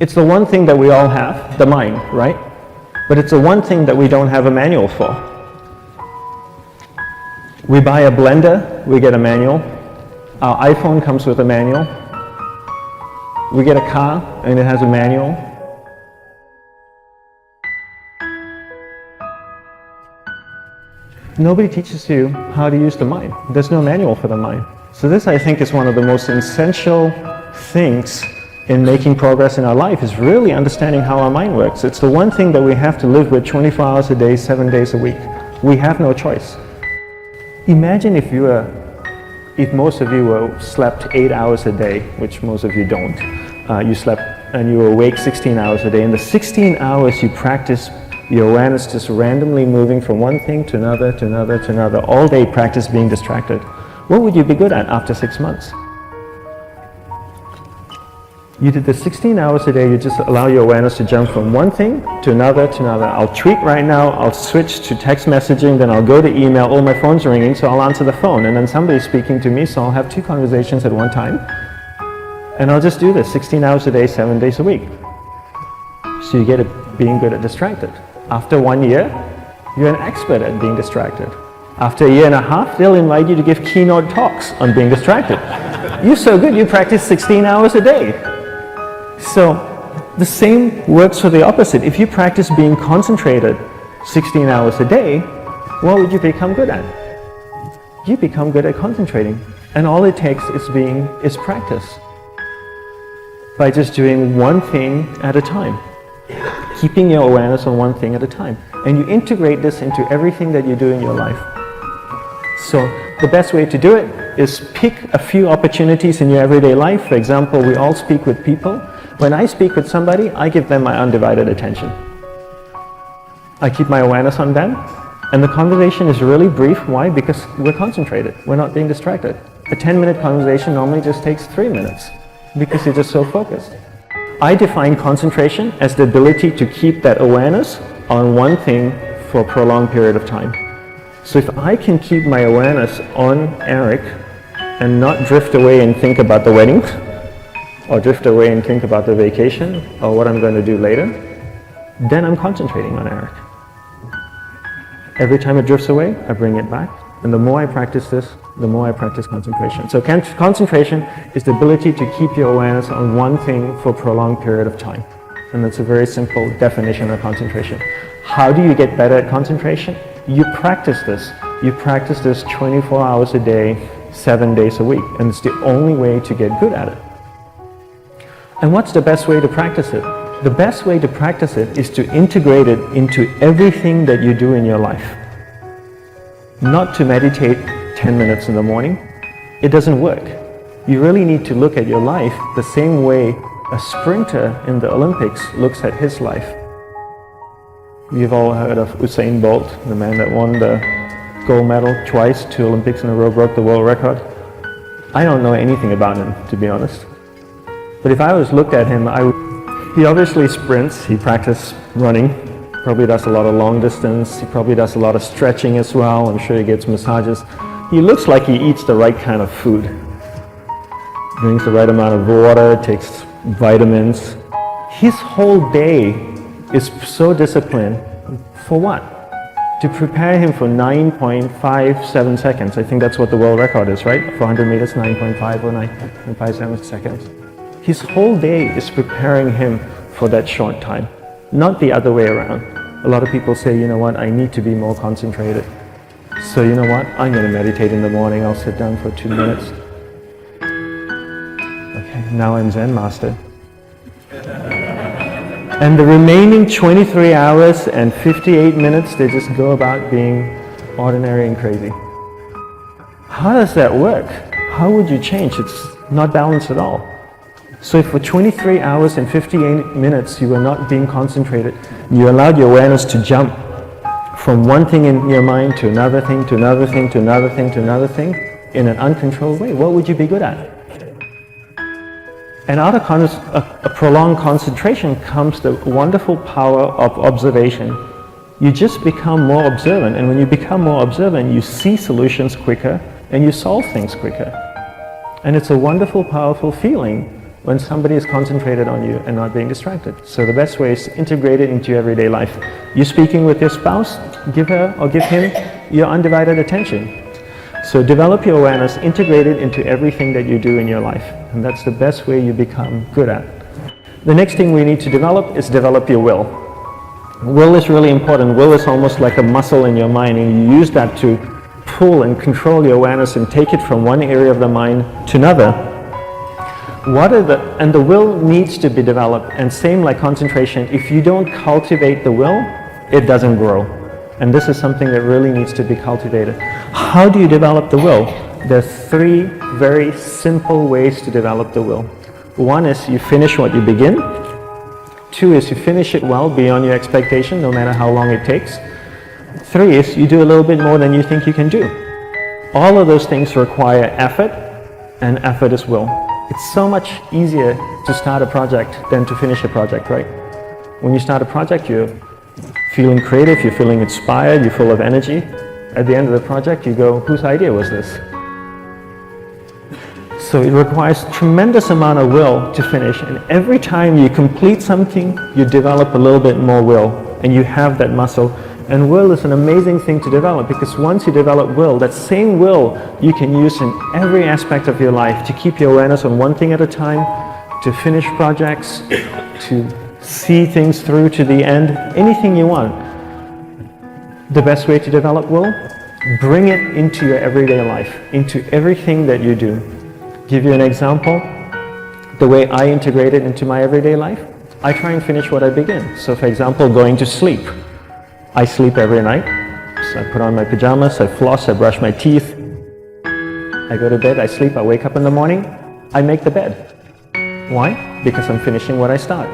It's the one thing that we all have, the mind, right? But it's the one thing that we don't have a manual for. We buy a blender, we get a manual. Our iPhone comes with a manual. We get a car and it has a manual. Nobody teaches you how to use the mind. There's no manual for the mind. So this, I think, is one of the most essential things in making progress in our life, is really understanding how our mind works. It's the one thing that we have to live with 24 hours a day, 7 days a week. We have no choice. Imagine if most of you slept 8 hours a day, which most of you don't. You slept and you were awake 16 hours a day. In the 16 hours you practice your awareness just randomly moving from one thing to another, to another, to another. All day practice being distracted. What would you be good at after 6 months? You did the 16 hours a day, you just allow your awareness to jump from one thing to another, to another. I'll tweet right now, I'll switch to text messaging, then I'll go to email. Oh, my phone's ringing, so I'll answer the phone. And then somebody's speaking to me, so I'll have 2 conversations at one time. And I'll just do this 16 hours a day, 7 days a week. So you get it being good at distracted. After 1 year, you're an expert at being distracted. After a year and a half, they'll invite you to give keynote talks on being distracted. You're so good, you practice 16 hours a day. So the same works for the opposite. If you practice being concentrated 16 hours a day, what would you become good at? You become good at concentrating. And all it takes is practice. By just doing one thing at a time. Keeping your awareness on one thing at a time. And you integrate this into everything that you do in your life. So the best way to do it is pick a few opportunities in your everyday life. For example, we all speak with people. When I speak with somebody, I give them my undivided attention. I keep my awareness on them, and the conversation is really brief. Why? Because we're concentrated. We're not being distracted. A 10-minute conversation normally just takes 3 minutes because you're just so focused. I define concentration as the ability to keep that awareness on one thing for a prolonged period of time. So if I can keep my awareness on Eric and not drift away and think about the wedding, or drift away and think about the vacation, or what I'm going to do later, then I'm concentrating on Eric. Every time it drifts away, I bring it back. And the more I practice this, the more I practice concentration. So concentration is the ability to keep your awareness on one thing for a prolonged period of time. And that's a very simple definition of concentration. How do you get better at concentration? You practice this. You practice this 24 hours a day, 7 days a week. And it's the only way to get good at it. And what's the best way to practice it? The best way to practice it is to integrate it into everything that you do in your life. Not to meditate 10 minutes in the morning. It doesn't work. You really need to look at your life the same way a sprinter in the Olympics looks at his life. You've all heard of Usain Bolt, the man that won the gold medal twice, 2 Olympics in a row, broke the world record. I don't know anything about him, to be honest. But if I was looked at him, he obviously sprints, he practices running, probably does a lot of long distance, he probably does a lot of stretching as well, I'm sure he gets massages. He looks like he eats the right kind of food. Drinks the right amount of water, takes vitamins. His whole day is so disciplined. For what? To prepare him for 9.57 seconds. I think that's what the world record is, right? For 100 meters, 9.5 or 9.57 seconds. His whole day is preparing him for that short time, not the other way around. A lot of people say, you know what, I need to be more concentrated. So you know what, I'm going to meditate in the morning, I'll sit down for 2 minutes. Okay, now I'm Zen master. And the remaining 23 hours and 58 minutes, they just go about being ordinary and crazy. How does that work? How would you change? It's not balanced at all. So if for 23 hours and 58 minutes you were not being concentrated, you allowed your awareness to jump from one thing in your mind to another thing, to another thing, to another thing, to another thing, in an uncontrolled way, what would you be good at? And out of a prolonged concentration comes the wonderful power of observation. You just become more observant, and when you become more observant, you see solutions quicker and you solve things quicker. And it's a wonderful, powerful feeling when somebody is concentrated on you and not being distracted. So the best way is to integrate it into your everyday life. You're speaking with your spouse, give her or give him your undivided attention. So develop your awareness, integrate it into everything that you do in your life. And that's the best way you become good at. The next thing we need to develop is develop your will. Will is really important. Will is almost like a muscle in your mind, and you use that to pull and control your awareness and take it from one area of the mind to another. And the will needs to be developed, and same like concentration, if you don't cultivate the will, it doesn't grow. And this is something that really needs to be cultivated. How do you develop the will? There are 3 very simple ways to develop the will. 1 is you finish what you begin. 2 is you finish it well beyond your expectation, no matter how long it takes. 3 is you do a little bit more than you think you can do. All of those things require effort, and effort is will. It's so much easier to start a project than to finish a project, right? When you start a project, you're feeling creative, you're feeling inspired, you're full of energy. At the end of the project, you go, whose idea was this? So it requires tremendous amount of will to finish, and every time you complete something, you develop a little bit more will, and you have that muscle. And will is an amazing thing to develop, because once you develop will, that same will you can use in every aspect of your life to keep your awareness on one thing at a time, to finish projects, to see things through to the end, anything you want. The best way to develop will? Bring it into your everyday life, into everything that you do. Give you an example, the way I integrate it into my everyday life, I try and finish what I begin. So for example, going to sleep. I sleep every night, so I put on my pajamas, I floss, I brush my teeth, I go to bed, I sleep, I wake up in the morning, I make the bed. Why? Because I'm finishing what I start.